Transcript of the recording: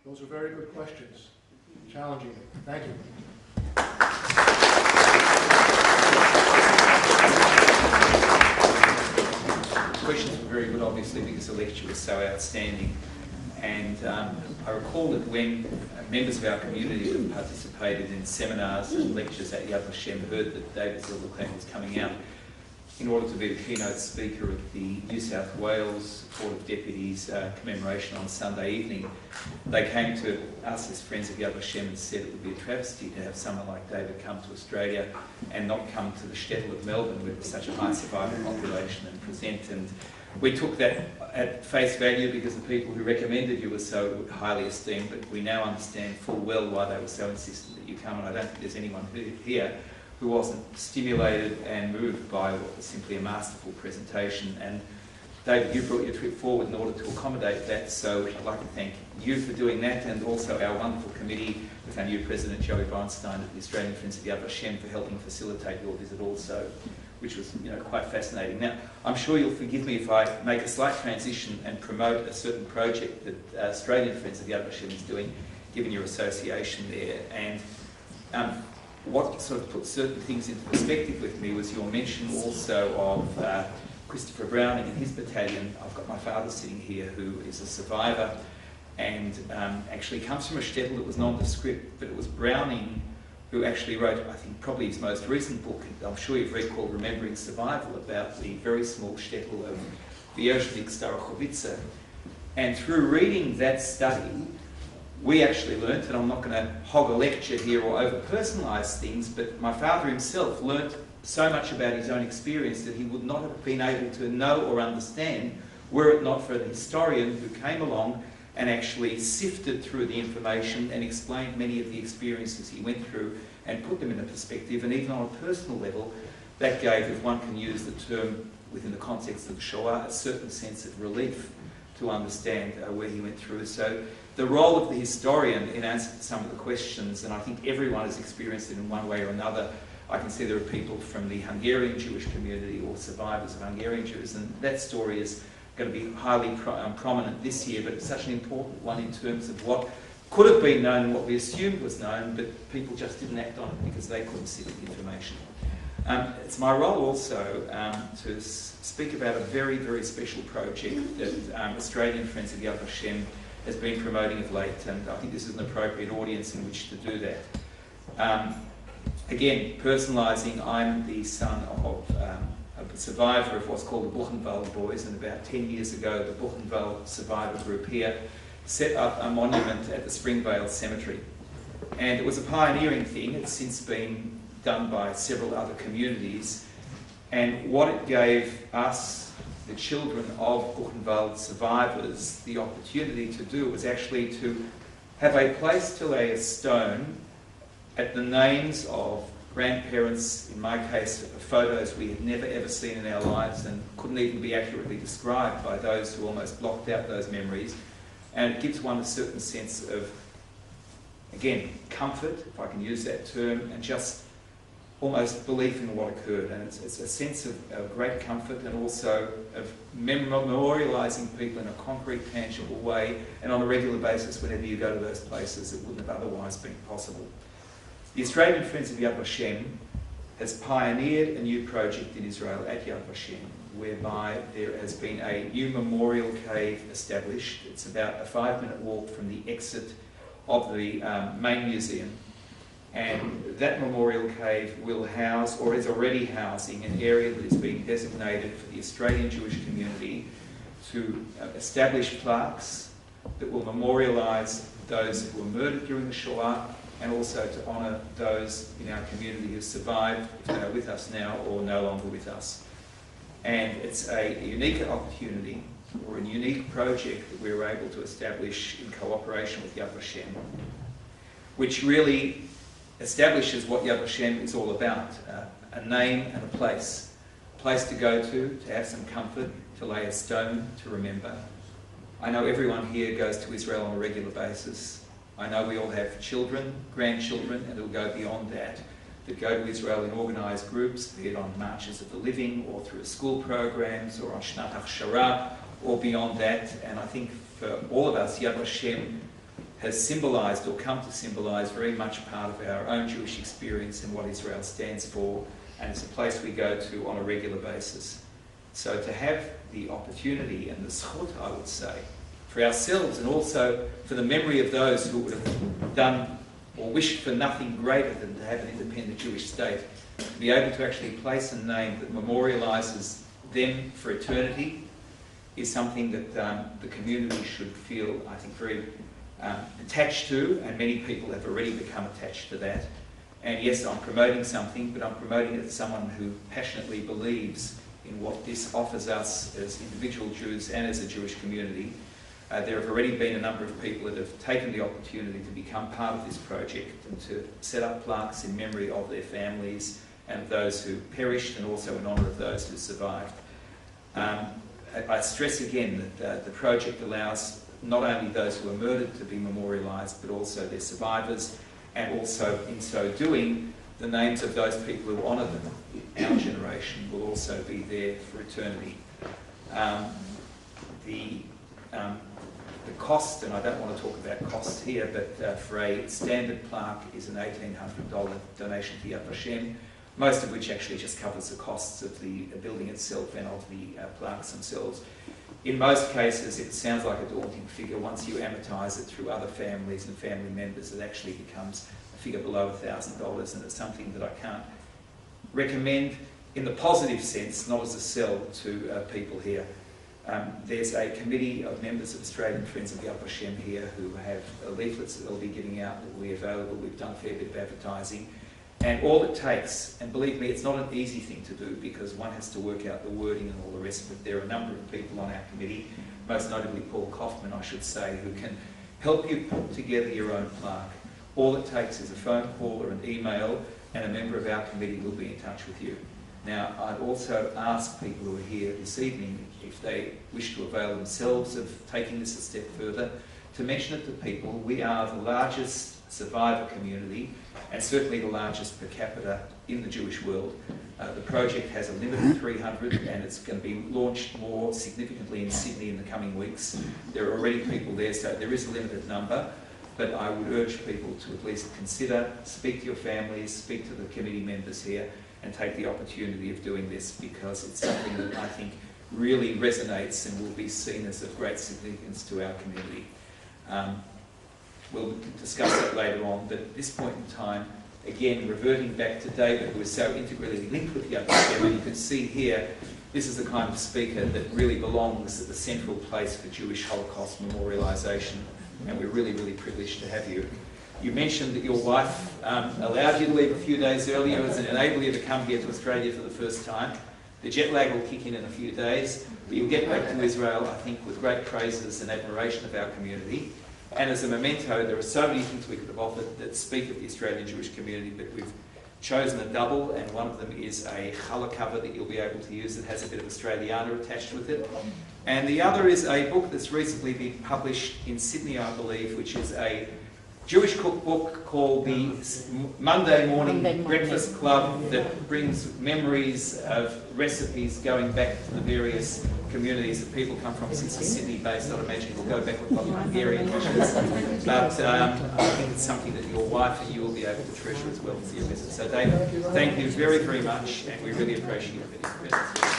Those are very good questions. Challenging me. Thank you. The questions were very good, obviously, because the lecture was so outstanding. And I recall that when members of our community that participated in seminars and lectures at Yad Vashem heard that David Silberklang was coming out in order to be the keynote speaker at the New South Wales Court of Deputies commemoration on Sunday evening, they came to us as friends of Yad Vashem and said it would be a travesty to have someone like David come to Australia and not come to the shtetl of Melbourne with such a high survivor population and present. And we took that at face value because the people who recommended you were so highly esteemed, but we now understand full well why they were so insistent that you come, and I don't think there's anyone here who wasn't stimulated and moved by what was simply a masterful presentation. And David, you brought your trip forward in order to accommodate that, so I'd like to thank you for doing that, and also our wonderful committee with our new President Joey Weinstein at the Australian Friends of Yad Vashem for helping facilitate your visit also, which was quite fascinating. Now, I'm sure you'll forgive me if I make a slight transition and promote a certain project that Australian Friends of Yad Vashem is doing, given your association there. And what sort of put certain things into perspective with me was your mention also of Christopher Browning and his battalion. I've got my father sitting here who is a survivor and actually comes from a shtetl that was nondescript, but it was Browning who actually wrote, I think, probably his most recent book. I'm sure you've read, called Remembering Survival, about the very small shtetl of Wierzbik-Starachowitza. And through reading that study, we actually learnt, and I'm not going to hog a lecture here or over-personalise things, but my father himself learnt so much about his own experience that he would not have been able to know or understand were it not for the historian who came along and actually sifted through the information and explained many of the experiences he went through and put them in a perspective. And even on a personal level, that gave, if one can use the term within the context of the Shoah, a certain sense of relief to understand where he went through. So the role of the historian in answer to some of the questions, and I think everyone has experienced it in one way or another. I can see there are people from the Hungarian Jewish community or survivors of Hungarian Jews, and that story is going to be highly prominent this year, but it's such an important one in terms of what could have been known and what we assumed was known, but people just didn't act on it because they couldn't see the information. It's my role also to speak about a very, very special project that Australian Friends of Yad Vashem has been promoting of late, and I think this is an appropriate audience in which to do that. Again, personalising, I'm the son of a survivor of what's called the Buchenwald Boys, and about 10 years ago the Buchenwald survivor group here set up a monument at the Springvale Cemetery. And it was a pioneering thing. It's since been done by several other communities, and what it gave us, the children of Buchenwald survivors, the opportunity to do was actually to have a place to lay a stone at the names of grandparents, in my case, photos we had never ever seen in our lives and couldn't even be accurately described by those who almost blocked out those memories. And it gives one a certain sense of, again, comfort, if I can use that term, and just almost belief in what occurred. And it's a sense of great comfort and also of memorialising people in a concrete, tangible way, and on a regular basis whenever you go to those places it wouldn't have otherwise been possible. The Australian Friends of Yad Vashem has pioneered a new project in Israel at Yad Vashem, whereby there has been a new memorial cave established. It's about a 5-minute walk from the exit of the main museum. And that memorial cave will house, or is already housing, an area that is being designated for the Australian Jewish community to establish plaques that will memorialise those who were murdered during the Shoah, and also to honour those in our community who survived, if they are with us now or no longer with us. And it's a unique opportunity, or a unique project that we were able to establish in cooperation with Yad Vashem, which really establishes what Yad Vashem is all about, a name and a place to go to have some comfort, to lay a stone, to remember. I know everyone here goes to Israel on a regular basis. I know we all have children, grandchildren, and it'll go beyond that go to Israel in organised groups, be it on Marches of the Living, or through school programs, or on Shnat Hachshara, or beyond that. And I think for all of us, Yad Vashem has symbolised or come to symbolise very much part of our own Jewish experience and what Israel stands for, and it's a place we go to on a regular basis. So to have the opportunity and the zchut, I would say, for ourselves and also for the memory of those who would have done or wished for nothing greater than to have an independent Jewish state, to be able to actually place a name that memorialises them for eternity is something that the community should feel, I think, very attached to, and many people have already become attached to that. And yes, I'm promoting something, but I'm promoting it as someone who passionately believes in what this offers us as individual Jews and as a Jewish community. There have already been a number of people that have taken the opportunity to become part of this project and to set up plaques in memory of their families and of those who perished, and also in honour of those who survived. I stress again that the project allows not only those who were murdered to be memorialised, but also their survivors, and also in so doing, the names of those people who honour them, our generation, will also be there for eternity. The cost, and I don't want to talk about costs here, but for a standard plaque is an $1,800 donation to Yad Vashem, most of which actually just covers the costs of the building itself and of the plaques themselves. In most cases, it sounds like a daunting figure. Once you amortise it through other families and family members, it actually becomes a figure below $1,000, and it's something that I can't recommend in the positive sense, not as a sell to people here. There's a committee of members of Australian Friends of Yad Vashem here who have leaflets that they'll be giving out that will be available. We've done a fair bit of advertising. And all it takes, and believe me, it's not an easy thing to do because one has to work out the wording and all the rest of it. There are a number of people on our committee, most notably Paul Kaufman, I should say, who can help you put together your own plaque. All it takes is a phone call or an email, and a member of our committee will be in touch with you. Now, I'd also ask people who are here this evening, if they wish to avail themselves of taking this a step further, to mention it to people. We are the largest survivor community, and certainly the largest per capita in the Jewish world. The project has a limit of 300, and it's going to be launched more significantly in Sydney in the coming weeks. There are already people there, so there is a limited number, but I would urge people to at least consider, speak to your families, speak to the committee members here, and take the opportunity of doing this, because it's something that I think really resonates and will be seen as of great significance to our community. We'll discuss that later on, but at this point in time, again, reverting back to David, who is so integrally linked with Yad Vashem, and you can see here, this is the kind of speaker that really belongs at the central place for Jewish Holocaust memorialisation, and we're really, really privileged to have you. You mentioned that your wife allowed you to leave a few days earlier as an enable you to come here to Australia for the first time. The jet lag will kick in a few days, but you'll get back to Israel, I think, with great praises and admiration of our community. And as a memento, there are so many things we could have offered that speak of the Australian Jewish community, but we've chosen a double, and one of them is a challah cover that you'll be able to use that has a bit of Australiana attached with it. And the other is a book that's recently been published in Sydney, I believe, which is a Jewish cookbook called the Monday Morning Breakfast Club, that brings memories of recipes going back to the various communities that people come from. Since it's Sydney-based, I'd imagine we'll go back with probably Hungarian dishes. But I think it's something that your wife and you will be able to treasure as well for your visit. So David, thank you very, very much, and we really appreciate your presence.